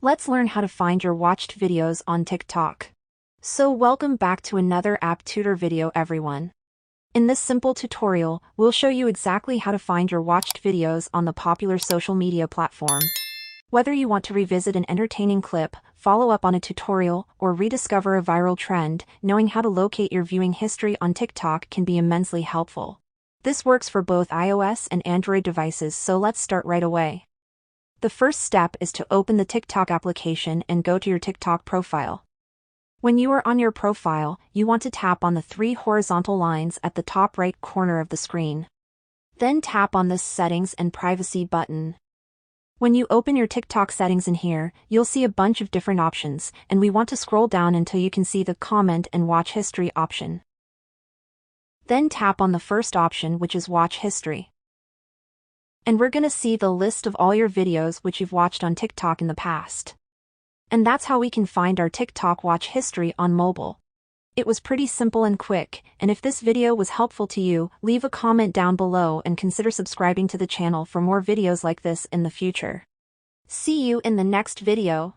Let's learn how to find your watched videos on TikTok. So welcome back to another app tutor video everyone. In this simple tutorial, we'll show you exactly how to find your watched videos on the popular social media platform. Whether you want to revisit an entertaining clip, follow up on a tutorial, or rediscover a viral trend, knowing how to locate your viewing history on TikTok can be immensely helpful. This works for both iOS and Android devices, so let's start right away. The first step is to open the TikTok application and go to your TikTok profile. When you are on your profile, you want to tap on the three horizontal lines at the top right corner of the screen. Then tap on the Settings and Privacy button. When you open your TikTok settings in here, you'll see a bunch of different options, and we want to scroll down until you can see the Comment and Watch History option. Then tap on the first option, which is Watch History. And we're gonna see the list of all your videos which you've watched on TikTok in the past. And that's how we can find our TikTok watch history on mobile. It was pretty simple and quick, and if this video was helpful to you, leave a comment down below and consider subscribing to the channel for more videos like this in the future. See you in the next video.